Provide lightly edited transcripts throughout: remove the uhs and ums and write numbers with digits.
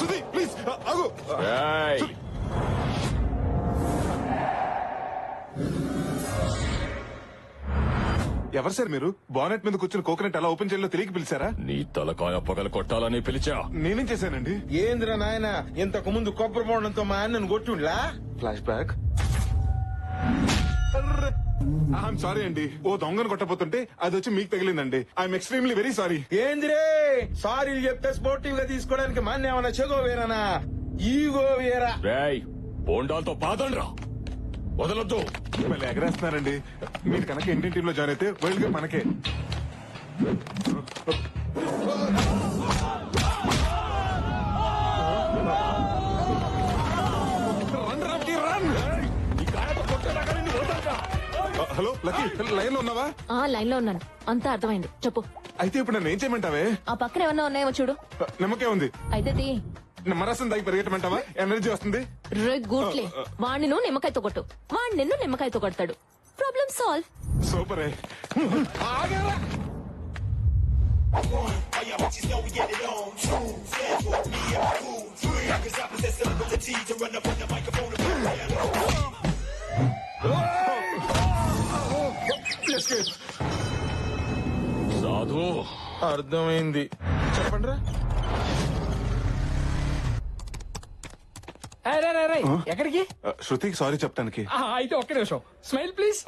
శృతి please ఆగు. ఎవరు sir మీరు? బానెట్ మీద కూర్చుని కోకోనట్ ఎలా ఓపెన్ చేయాలో తెలియక పిలిచారా? నీ తలకాయ పగల కొట్టాలని పిలిచా. నేనేం చేశానండి? ఏంద్ర నాయన ఇంతకు ముందు కొబ్బరి బోండంతో మా అన్నను కొట్టుండ్లా? Flash back. ఐఎమ్ సారీ అండి. ఓ దొంగను కొట్టబోతుంటే అది వచ్చి మీకు తగిలిందండి. I'm extremely very sorry. ఏందిరే సారీలు చెప్తే స్పోర్టివ్ గా తీసుకోవడానికి మన ఏమన్నా చెగో వేరానా ఈగో వేరా? రేయ్ బోండాలతో పాదండ్రా, వదలొద్దు. మళ్ళీ ఎగరేస్తున్నారండి. మీరు కనుక ఇండియన్ టీమ్ లో జాయిన్ అయితే వరల్డ్ కప్ మనకే. హలో లక్కీ, లైన్ లో ఉన్నావా? లైన్ లో ఉన్నాను, అంతా అర్థమైంది. చెప్పు. అయితే ఇప్పుడు నన్ను ఏం చేయమంటావే? ఆ పక్కన ఏమన్నా ఉన్నాయేమో చూడు. నమ్మకే ఉంది. అయితే నిమ్మరసం దాగి పరిగెట్టమంటావా? ఎనర్జీ వస్తుంది. గుట్లే వాడిని నువ్వు నిమ్మకాయతో కొట్టు, వాడు నిన్ను నిమ్మకాయతో కొడతాడు. Problem solve. సూపరే. సాధు అర్థమైంది. చెప్పండి. ఎక్కడికి? శృతికి సారీ చెప్తానికి. అయితే ఒక్క నిమిషం స్మైల్ ప్లీజ్.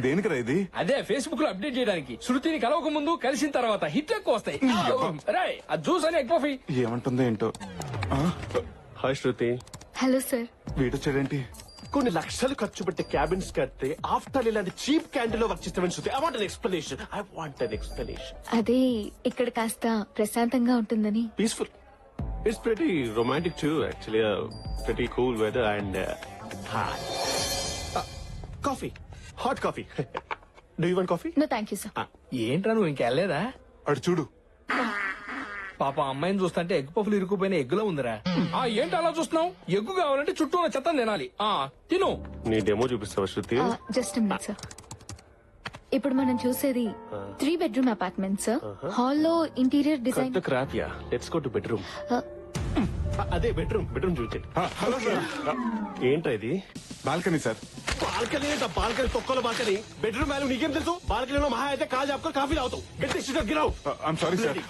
దేనికిరా ఇది? అదే ఫేస్బుక్ లో అప్డేట్ చేయడానికి. శృతిని కలవక ముందు కలిసిన తర్వాత హిట్ ఎక్కువ వస్తాయి. రాయ్ ఆ జ్యూస్ అని ఎగ్ కాఫీ. ఏమంటుందో ఏంటో. హాయ్ శృతి. Hello sir. వీడొచ్చాడేంటి? కొన్ని లక్షలు ఖర్చు పెట్టి క్యాబిన్స్ కడితే ఆఫ్టర్ ఇలాంటి చీప్ క్యాంటీన్ లో వర్క్ చేస్తామని Shruti. I want an explanation. I want an explanation. అదే ఇక్కడ కాస్త ప్రశాంతంగా ఉంటుందని. Peaceful. It's pretty romantic too actually. Pretty cool weather and hi. Coffee, hot coffee. Do you want coffee? No thank you sir. ఏంట్రా నువ్వు ఇంకెళ్ళలేదా? అటు చూడు. పాప అమ్మాయిని చూస్తుంటే ఎగ్ పఫ్లు ఇరుక్కుపోయిన ఎగ్గులో ఉందిరా. ఏంటి అలా చూస్తున్నావు? ఎగ్గు కావాలంటే చుట్టూ ఉన్న చెత్త తినాలి. తిను. నీ డెమో చూపిస్తావా శృతి? Just minute sir. ఇప్పుడు మనం చూసేది 3 bedroom అపార్ట్మెంట్ సార్. హాల్లో interior design. Crop yeah. Let's go to bedroom. అదే బెడ్రూమ్. బెడ్రూమ్ చూపించండి. Hello sir. ఏంటా ఇది? Balcony sir. బాల్కనీ అంటే బాల్కనీ తొక్కలో బాల్కనీ. బెడ్రూమ్ వాల్యూ నీకేం తెలుసు? బాల్కనీలో మహా అయితే కాల్ చెప్పుకో కాఫీ తాగుతావు. గట్టి సిటర్ గిరావు. I'm sorry sir.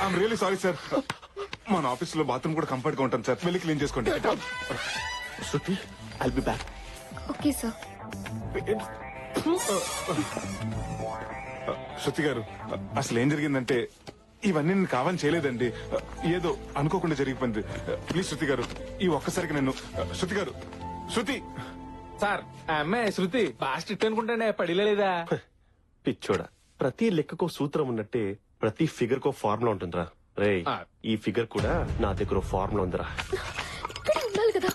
I'm really sorry sir. మన ఆఫీస్ లో బాత్రూమ్ కూడా కంఫర్ట్ గా ఉంటాను సార్. వెళ్ళి క్లీన్ చేసుకోండి. Shruti I'll be back. Okay sir. Shruti గారు, అసలు ఏం జరిగిందంటే ఇవన్నీ నేను కావాలని చేయలేదండి. ఏదో అనుకోకుండా జరిగిపోయింది. ప్లీజ్ శృతి గారు, ఈ ఒక్కసారికి నన్ను. శృతి గారు, శృతి. సార్ ఆ అమ్మాయి శృతి బాగా స్ట్రిక్ట్ అనుకుంటానే పడిలేదా? పిచ్చోడా, ప్రతి లెక్కకో సూత్రం ఉన్నట్టే ప్రతి ఫిగర్ కో ఫార్ములా ఉంటుందిరా. రే ఈ ఫిగర్ కూడా నా దగ్గర ఫార్ములా ఉందిరా. ఉండాలి కదా.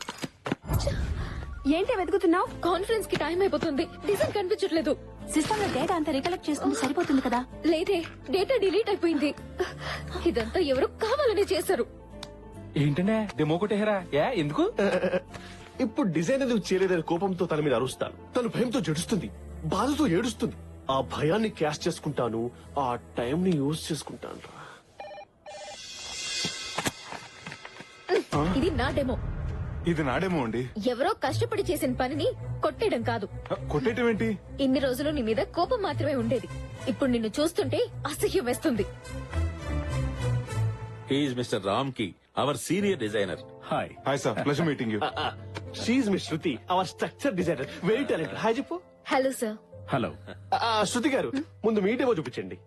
ఏంటి వెతుకుతున్నావు? కాన్ఫరెన్స్ కి టైం అయిపోతుంది. డిజైన్ కనిపించట్లేదు. సిస్టమ్ లో డేటా అంతా రికలెక్ట్ చేసుకుని సరిపోతుంది కదా. లేదే, డేటా డిలీట్ అయిపోయింది. ఇదంతా ఎవరు కావాలని చేశారు. ఏంటనే డెమో కొట్టేహరా? ఎందుకు? ఇప్పుడు డిజైన్ ఎందుకు చేయలేదని కోపంతో తన మీద అరుస్తాను. తను భయంతో జడుస్తుంది, బాధతో ఏడుస్తుంది. ఆ భయాన్ని క్యాష్ చేసుకుంటాను, ఆ టైం ని యూజ్ చేసుకుంటాను. ఇది నా డెమో. ఇది నాడేమో అండి. ఎవరో కష్టపడి చేసిన పనిని కొట్టేయడం కాదు. కొట్టేయటం ఏంటి? ఇన్ని రోజులు నీ మీద కోపం మాత్రమే ఉండేది. ఇప్పుడు నిన్ను చూస్తుంటే అసహ్యం వేస్తుంది. He is Mr. Ramki, our senior designer. Hi. Hi sir, pleasure meeting you. She's miss Shruti, our structure designer, very talented. Hi చెప్పు. Hello sir. హలో. శృతి గారు ముందు మీటేమో చూపించండి.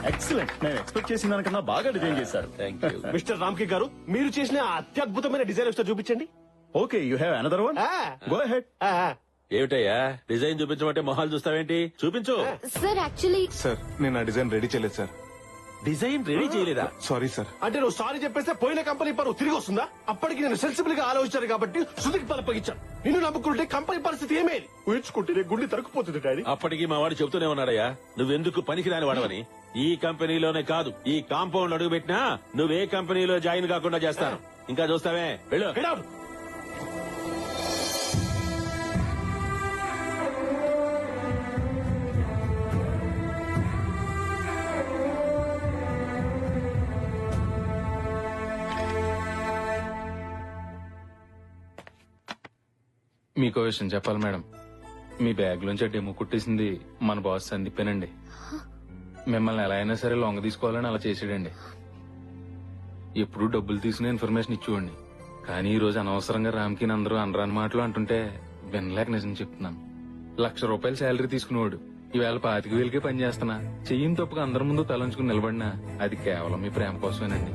ఎక్సలెంట్. నేను ఎక్స్పెక్ట్ చేసిన దానికన్నా బాగా డిజైన్ చేశారు. Thank you. మిస్టర్ రామ్కి గారు, మీరు చేసిన అత్యద్భుతమైన డిజైన్ ఒకసారి చూపించండి. Okay, you have another one. Go ahead. ఏమిటయ్యా డిజైన్ చూపించమంటే మొహాలు చూస్తావేంటి? చూపించు. సార్ యాక్చువల్లీ సార్, నేను ఆ డిజైన్ రెడీ చేయలేదు సార్. డిజైన్ రెడీ చేయలేదా? Sorry sir. అంటే నువ్వు సారీ చెప్పేస్తే పోయిన కంపెనీ పరువు తిరిగి వస్తుందా? అప్పటికి నేను సెన్సిబుల్ గా ఆలోచించాను కాబట్టి శృతికి పలపగించాను. నిన్ను నమ్ముకుంటే కంపెనీ పరిస్థితి ఏమేది? ఊహించుకుంటే నీ గుండె తరుక్కుపోతుంది డాడీ. అప్పటికి మా వాడు చెబుతూనే ఉన్నాడయ్యా, నువ్వెందుకు పనికిరాని వాడవని. ఈ కంపెనీలోనే కాదు, ఈ కాంపౌండ్ అడుగు పెట్టినా నువ్వే కంపెనీలో జాయిన్ కాకుండా చేస్తాను. ఇంకా చూస్తావే, వెళ్ళు. Get out. మీకో విషయం చెప్పాలి మేడం. మీ బ్యాగ్ లోంచి డెమో కుట్టేసింది మన బాస్ సందీపేనండి. మిమ్మల్ని ఎలా అయినా సరే లొంగ తీసుకోవాలని అలా చేసాడండి. ఎప్పుడు డబ్బులు తీసుకునే ఇన్ఫర్మేషన్ ఇచ్చేవాడిని. కానీ ఈ రోజు అనవసరంగా రామ్కి అందరూ అనరాని మాటలు అంటుంటే వినలేక నిజం చెప్తున్నాను. ₹1,00,000 శాలరీ తీసుకునేవాడు ఈవేళ 25,000కే పని చేస్తున్నా. చెయ్యిని తప్పుగా అందరి ముందు తలంచుకుని నిలబడినా అది కేవలం మీ ప్రేమ కోసమేనండి.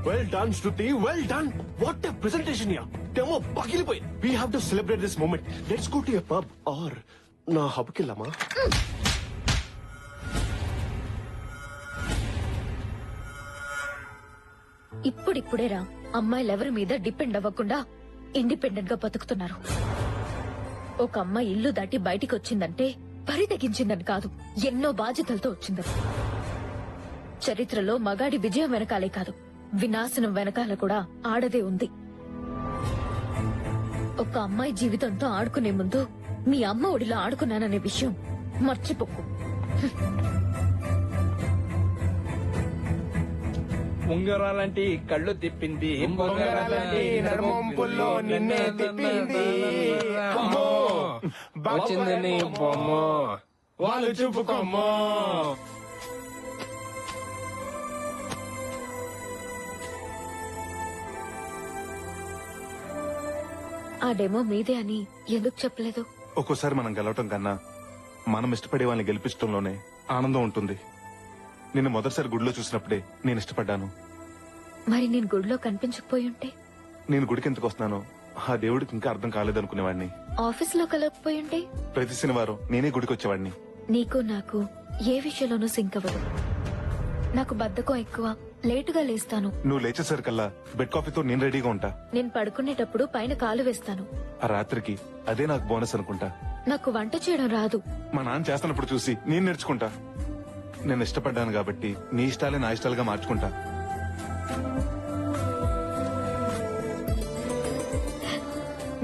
Well done, Shruti. Well done. What a presentation here. Demo పగిలిపోయి. We have to celebrate this moment. Let's go to a pub or నా హబ్ కి వెళ్దామా? ఇప్పుడిప్పుడేరా అమ్మాయిలు ఎవరి మీద డిపెండ్ అవ్వకుండా ఇండిపెండెంట్ గా బతుకుతున్నారు. ఒక అమ్మాయి ఇల్లు దాటి బయటికి వచ్చిందంటే పరి తెగించిందని కాదు, ఎన్నో బాధ్యతలతో వచ్చిందని. చరిత్రలో మగాడి విజయం వెనకాలే కాదు, వినాశనం వెనకాల కూడా ఆడదే ఉంది. ఒక అమ్మాయి జీవితంతో ఆడుకునే ముందు మీ అమ్మ ఒడిలో ఆడుకున్నాననే విషయం మర్చిపోకు. ఉంగరాలంటి కళ్ళు తిప్పింది, ఉంగరాలంటి నడుమొంపుల్లో నిన్నే తిప్పింది. అమ్మో, వచ్చింది నీ బొమ్మ, వాళ్ళు చూపుకోమ్మో. ఆ డెమో మీదే అని ఎందుకు చెప్పలేదు? ఒక్కోసారి మనం గెలవటం కన్నా మనం ఇష్టపడే వాళ్ళని గెలిపించడంలోనే ఆనందం ఉంటుంది. నిన్ను మొదటిసారి గుడిలో చూసినప్పుడే నేను ఇష్టపడ్డాను. మరి నేను గుడిలో కనిపించకపోయి ఉంటే? నేను గుడికి ఎందుకు వస్తున్నానో ఆ దేవుడికి ఇంకా అర్థం కాలేదనుకునేవాడిని. ఆఫీస్ లో కలగకపోయి ఉంటే? ప్రతి శనివారం నేనే గుడికి వచ్చేవాడిని. నీకు నాకు ఏ విషయంలోనూ సింక్ అవ్వదు. నాకు బద్ధకం ఎక్కువ, లేటుగా లేస్తాను. నువ్వు లేచేసరికల్లా బెడ్ కాఫీతో నేను రెడీగా ఉంటా. నేను పడుకునేటప్పుడు పైన కాలు వేస్తాను. ఆ రాత్రికి అదే నాకు బోనస్ అనుకుంటా. నాకు వంట చేయడం రాదు. మా నాన్న చేస్తున్నప్పుడు చూసి నేను నేర్చుకుంటా. నేను ఇష్టపడ్డాను కాబట్టి నీ ఇష్టాలే నా ఇష్టాలుగా మార్చుకుంటా.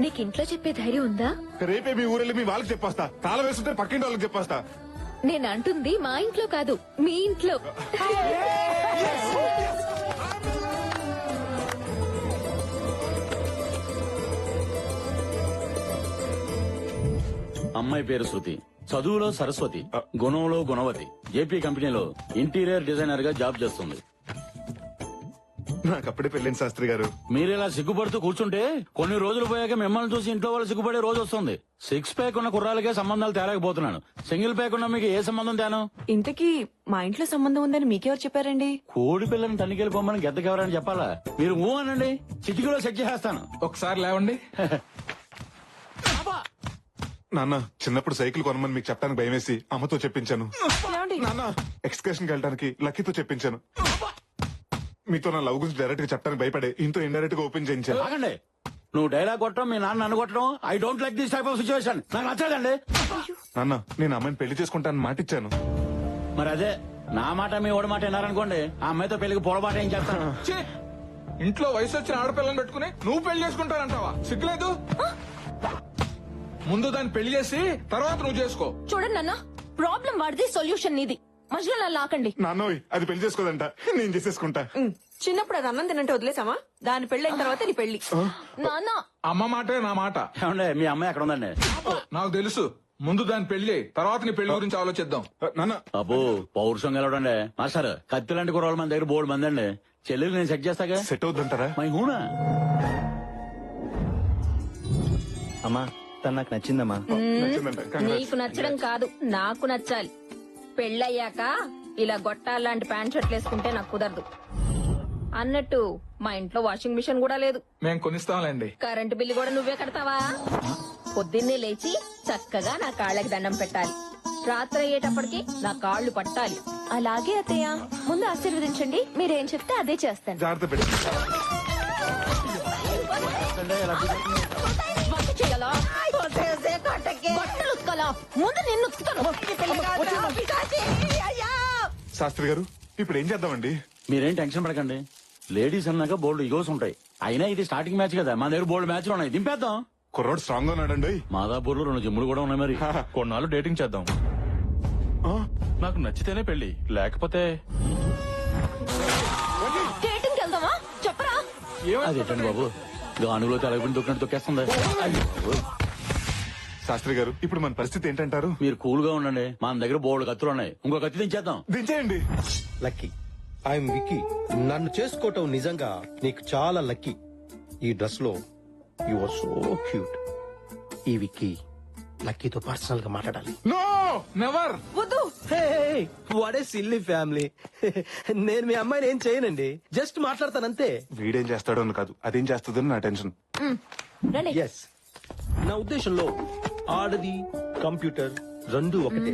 నీకు ఇంట్లో చెప్పే ధైర్యం ఉందా? రేపే మీ ఊరెళ్ళి మీ వాళ్ళకి చెప్పేస్తా. తాళం వేస్తుంటే పక్కింటి వాళ్ళకి చెప్పేస్తా. నేను అంటుంది మా ఇంట్లో కాదు, మీ ఇంట్లో. అమ్మాయి పేరు శృతి, చదువులో సరస్వతి, గుణంలో గుణవతి. జేపీ కంపెనీలో ఇంటీరియర్ డిజైనర్ గా జాబ్ చేస్తుంది. నాకు అప్పుడే పెళ్ళింది శాస్త్రి గారు. మీరిలా సిగ్గుపడుతూ కూర్చుంటే కొన్ని రోజులు పోయాక మిమ్మల్ని చూసి ఇంట్లో వాళ్ళు సిగ్గుపడే రోజు వస్తుంది. 6 ప్యాక్ ఉన్న కుర్రాలకే సంబంధాలు తేలేకపోతున్నాను. సింగిల్ ప్యాక్ ఉన్న మీకు ఏ సంబంధం తేను? ఇంతకీ మా ఇంట్లో సంబంధం ఉందని మీకెవరు చెప్పారండి? కోడి పిల్లని తనిఖీలు పొమ్మని గెద్దకెవరని చెప్పాలా? మీరు ఊ అనండి, చిటికీలో సెట్ చేసేస్తాను. ఒకసారి లేవండి. నాన్న, చిన్నప్పుడు సైకిల్ కొనమని మీకు చెప్పడానికి భయం వేసి అమ్మతో చెప్పించాను. నాన్న, ఎక్స్కర్షన్ కి వెళ్ళడానికి లక్కీతో చెప్పించాను. మీతో నా లవ్ గురించి డైరెక్ట్ గా చెప్పడానికి భయపడే ఇంతో ఇండైరెక్ట్ గా ఓపెన్ చేయించాను. ఆగండి, నువ్వు డైలాగ్ కొట్టడం, మీ నాన్న నన్ను కొట్టడం, I don't like this type of situation. నాకు నచ్చదండి. నాన్న, నేను అమ్మాయిని పెళ్లి చేసుకుంటానని మాటిచ్చాను. మరి అదే నా మాట మీ ఓడి మాట విన్నారనుకోండి, ఆ అమ్మాయితో పెళ్లికి పొరపాటు ఏం చేస్తాను? ఛీ! ఇంట్లో వయసు వచ్చిన ఆడపిల్లని పెట్టుకుని నువ్వు పెళ్లి చేసుకుంటానంటావా? సిగ్గులేదు? ముందు దాన్ని పెళ్లి చేసి తర్వాత నువ్వు చేసుకో. చూడండి నాన్న, ప్రాబ్లం వాడిది, సొల్యూషన్ నీది. మధ్యలో నన్ను లాకండి. నాన్నోయ్, అది పెళ్లి చేసుకోదంట, నేను చేసేసుకుంటా. చిన్నప్పుడు అది అన్నం తినంటే వదిలేసామా? దాని పెళ్ళైన తర్వాత నీ పెళ్లి. నాన్న, అమ్మ మాటే నా మాట. ఏమండి, మీ అమ్మాయి ఎక్కడ ఉందండి? నాకు తెలుసు. ముందు దాని పెళ్లి, తర్వాత నీ పెళ్లి గురించి ఆలోచిద్దాం. నాన్న, అబ్బో, పౌరుషం గెలవడండి. మాస్టర్, కత్తి లాంటి కుర్రోళ్ళ మన దగ్గర బోర్డు మంది అండి. చెల్లెలు నేను సెట్ చేస్తాగా. సెట్ అవుద్దంటారా? మై హూనా? అమ్మా, తను నాకు నచ్చిందమ్మా. నచ్చిందంట. Congrats. నీకు నచ్చడం కాదు, నాకు నచ్చాలి. పెళ్ళయ్యాక ఇలా గొట్టాలాంటి ప్యాంట్ షర్ట్లు వేసుకుంటే నాకు కుదరదు. అన్నట్టు మా ఇంట్లో వాషింగ్ మిషన్ కూడా లేదు. మేము కొనిస్తాంలేండి. కరెంటు బిల్లు కూడా నువ్వే కడతావా? పొద్దున్నే లేచి చక్కగా నా కాళ్ళకి దండం పెట్టాలి. రాత్రి అయ్యేటప్పటికి నా కాళ్ళు పట్టాలి. అలాగే అత్తయ్య, ముందు ఆశీర్వదించండి. మీరేం చెప్తే అదే చేస్తాను. జాగ్రత్త పెట్టి వంట చేయాలా? బట్టలు ఉతకాలా? ముందు నిన్ను ఉతుకుతాను. శాస్త్రి గారు ఇప్పుడు ఏం చేద్దామండి? మీరేం టెన్షన్ పడకండి. లేడీస్ అన్నాక బోల్డ్ ఈగోస్ ఉంటాయి. అయినా ఇది స్టార్టింగ్ మ్యాచ్ కదా, మన దగ్గర బోల్డ్ మ్యాచ్లు ఉన్నాయి. దింపేద్దాం. కుర్రోడు స్ట్రాంగ్ గా ఉన్నాడండి. మాదాపూర్ లో 2 జిమ్ములు కూడా ఉన్నాయి. మరి కొన్నాళ్ళు డేటింగ్ చేద్దాం. నాకు నచ్చితేనే పెళ్లి, లేకపోతే డేటింగ్ వెళ్దామా? చెప్పరా. అదేంటండి బాబు, గానుగులో తెలగకుండా దొక్కినట్టు తొక్కేస్తుంది. శాస్త్రి గారు ఇప్పుడు మన పరిస్థితి ఏంటంటారు? మీరు కూల్ గా ఉండండి. మన దగ్గర బోల్డ్ కత్తులు ఉన్నాయి. ఇంకో కత్తి దించేద్దాం. దించేయండి. లక్కీ, ఐఎమ్ విక్కీ. నన్ను చేసుకోవటం నిజంగా నీకు చాలా లక్కీ. ఈ డ్రెస్ లో యు ఆర్ సో క్యూట్. ఈ విక్కీ లక్కీతో పర్సనల్ గా మాట్లాడాలి. No never. What a silly family. నేను మీ అమ్మాయిని ఏం చేయనండి, జస్ట్ మాట్లాడతానంతే. వీడేం చేస్తాడో అని కాదు, అదేం చేస్తుందని నా టెన్షన్. రండి. ఎస్, నా ఉద్దేశంలో ఆడది కంప్యూటర్ రెండు ఒకటే.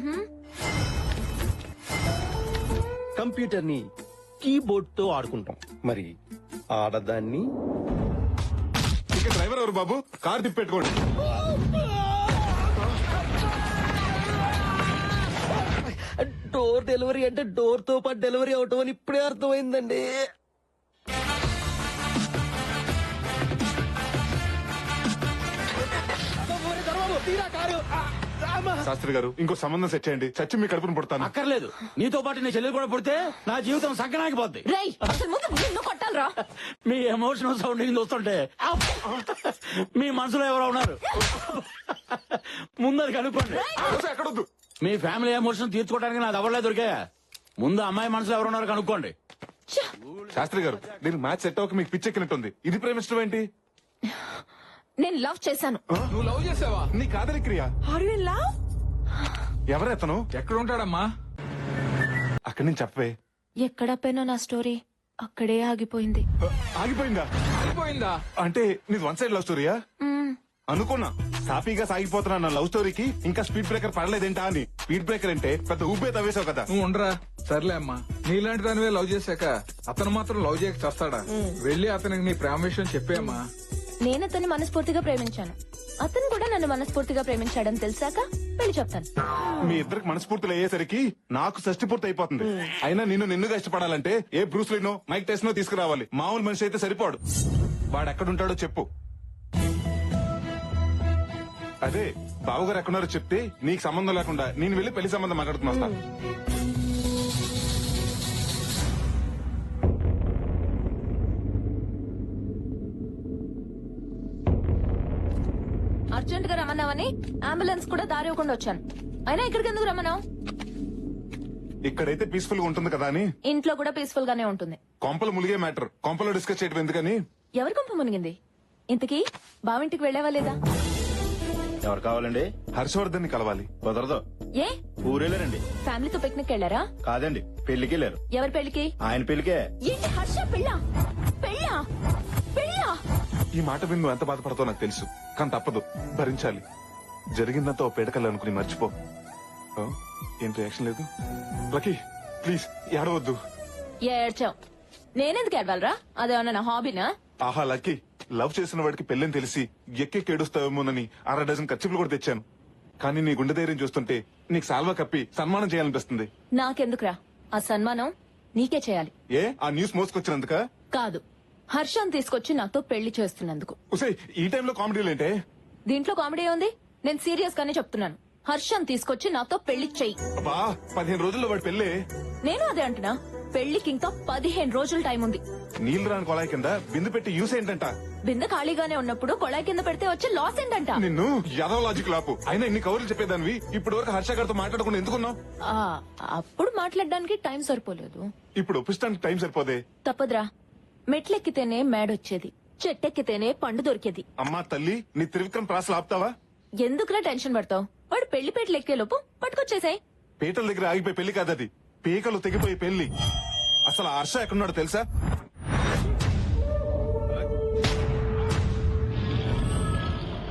కంప్యూటర్ ని కీబోర్డ్ తో ఆడుకుంటాం, మరి ఆడదాన్ని ఇక డ్రైవర్ ఎవరు బాబు? కార్ తిప్పెట్టుకోండి. డోర్ డెలివరీ అంటే డోర్ తో పాటు డెలివరీ అవటం అని ఇప్పుడే అర్థమైందండి. శాస్త్రి గారు ఇంకో సంబంధం సెట్ చేయండి. చచ్చి మీ కడుపును పుడతాను. అక్కర్లేదు. నీతో పాటు నీ చెల్లెలు కూడా పుడితే నా జీవితం సగ్గనాగిపోద్ది. రేయ్, అసలు ముందు నిన్ను కొట్టాలరా. మీ ఎమోషనల్ సౌండింగ్ చూస్తుంటే మీ మనసులో ఎవరో ఉన్నారు. ముందది కనుక్కోండి. ఎక్కడొద్దు. మీ ఫ్యామిలీ ఎమోషన్ తీర్చుకోవడానికి నాది ఎవరలే దొరికా. ముందు అమ్మాయి మనసులో ఎవరున్నారు కనుక్కోండి. శాస్త్రి గారు దీనికి మ్యాచ్ సెట్ అవ్వక మీకు పిచ్చెక్కినట్టుంది. ఇది ప్రేమిష్టం ఏంటి? నేను లవ్ చేశాను. నువ్వు లవ్ చేసావా? నీ కాదలి క్రియ. ఎవరెతను? ఎక్కడ ఉంటాడమ్మా? అక్కడి నుంచి చెప్పవే. ఎక్కడ పెనో నా స్టోరీ అక్కడే ఆగిపోయింది. ఆగిపోయిందా? అయిపోయిందా? అంటే నీది 1 సైడ్ లవ్ స్టోరీయా? అనుకున్నా సాఫీగా సాగిపోతున్నా నా లవ్ స్టోరీకి ఇంకా స్పీడ్ బ్రేకర్ పడలేదేంటా అని. స్పీడ్ బ్రేకర్ అంటే పెద్ద ఊపే తవ్వేశావు కదా. నువ్వు ఉండరా. సర్లే అమ్మా, నీలాంటి దానివే లవ్ చేశాక అతను మాత్రం లవ్ చేయక చేస్తాడా? వెళ్ళి అతనికి నీ ప్రేమ విషయం చెప్పేమ్మా. నేను అతన్ని మనస్ఫూర్తిగా ప్రేమించాను, అతను కూడా నన్ను మనస్ఫూర్తిగా ప్రేమించాడని తెలిసాక పెళ్లి చెప్తాను. మీ ఇద్దరికి మనస్ఫూర్తులు అయ్యేసరికి నాకు షష్టి పూర్తి అయిపోతుంది. అయినా నిన్నుగా ఇష్టపడాలంటే ఏ బ్రూస్లీనో మైక్ టెస్ట్నో తీసుకురావాలి. మామూలు మనిషి అయితే సరిపోడు. వాడు ఎక్కడుంటాడో చెప్పు. అదే బావగారు ఎక్కడున్నారో చెప్తే నీకు సంబంధం లేకుండా నేను వెళ్ళి పెళ్లి సంబంధం మాట్లాడుతున్నా వస్తా. అర్జెంట్ గా రమ్మన్నావని అంబులెన్స్ కూడా దారి ఇవ్వకుండా వచ్చాను. అయినా ఇక్కడికి ఎందుకు రమ్మన్నావు? ఇక్కడైతే పీస్ఫుల్ గా ఉంటుంది కదా అని. ఇంట్లో కూడా పీస్ఫుల్ గానే ఉంటుంది. కొంపలు ములిగే మ్యాటర్ కొంపలో డిస్కస్ చేయడం ఎందుకని. ఎవరి కొంప మునిగింది? ఇంతకీ బావింటికి వెళ్ళావా లేదా? ఎవరు కావాలండి? హర్షవర్ధన్ ని కలవాలి. కుదరదు. ఏ ఊరేలేరండి. ఫ్యామిలీతో పిక్నిక్ వెళ్ళారా? కాదండి, పెళ్లికి వెళ్ళారు. ఎవరి పెళ్లికి? ఆయన పెళ్లికే. ఏంటి హర్ష పెళ్ళా? పెళ్ళా? పెళ్ళా? ఈ మాట విని నువ్వు ఎంత బాధపడతావు నాకు తెలుసు, కానీ తప్పదు, భరించాలి. జరిగిందంతా ఓ పేడకల్లు అనుకుని మర్చిపో. ఆ? ఏం రియాక్షన్ లేదు? లక్కీ ప్లీజ్ ఏడవద్దు. ఏడ్చావు. నేనెందుకు ఏడవాలరా? అదేమన్నా నా హాబీనా? ఆహా లక్కీ, లవ్ చేసిన వాడికి పెళ్ళని తెలిసి ఎక్కెక్కి ఏడుస్తావేమోనని 6 డజన్ ఖర్చులు కూడా తెచ్చాను. కానీ నీ గుండె ధైర్యం చూస్తుంటే నీకు సాల్వా కప్పి సన్మానం చేయాలనిపిస్తుంది. నాకెందుకురా ఆ సన్మానం? నీకే చేయాలి. ఏ ఆ న్యూస్ మోసుకొచ్చినందుక? కాదు, హర్షం తీసుకొచ్చి నాతో పెళ్లి చేస్తున్నందుకు. ఉసే ఈ టైంలో కామెడీలేంటే? దీంట్లో కామెడీ ఉంది? నేను సీరియస్ గానే చెప్తున్నాను. హర్షం తీసుకొచ్చి నాతో పెళ్లి చెయ్యి. అబ్బా 15 రోజుల్లో వాడి పెళ్ళే. నేను అదే అంటున్నా, పెళ్లికి ఇంకా 15 రోజులు టైం ఉంది. నీళ్లు రాని కొళాయి కింద బిందు పెట్టి యూస్ ఏంటంట? బిందె ఖాళీగానే ఉన్నప్పుడు కొళాయి కింద పెడితే వచ్చే లాస్ ఏంటంట? నిన్ను యాదవ్ లాజిక్ లాపు. అయినా ఇన్ని కవర్లు చెప్పేదానివి ఇప్పటి వరకు హర్ష గారితో మాట్లాడకుండా ఎందుకున్నావు? ఆ, అప్పుడు మాట్లాడడానికి టైం సరిపోలేదు. ఇప్పుడు ఒప్పిస్తానికి టైం సరిపోదే. తప్పదురా, మెట్లెక్కితేనే మేడొచ్చేది, చెట్టెక్కితేనే పండు దొరికేది. అమ్మా తల్లి నీ త్రివిక్రమ్ ప్రాసలు ఆపుతావా? ఎందుకురా టెన్షన్ పడతావు? వాడు పెళ్లి పేటలు ఎక్కేలోపు పట్టుకొచ్చేసాయి. పీటల దగ్గర ఆగిపోయి పెళ్లి కాదది, పీకలు తెగిపోయి పెళ్లి. అసలు ఆ హర్ష ఎక్కడున్నాడో తెలుసా?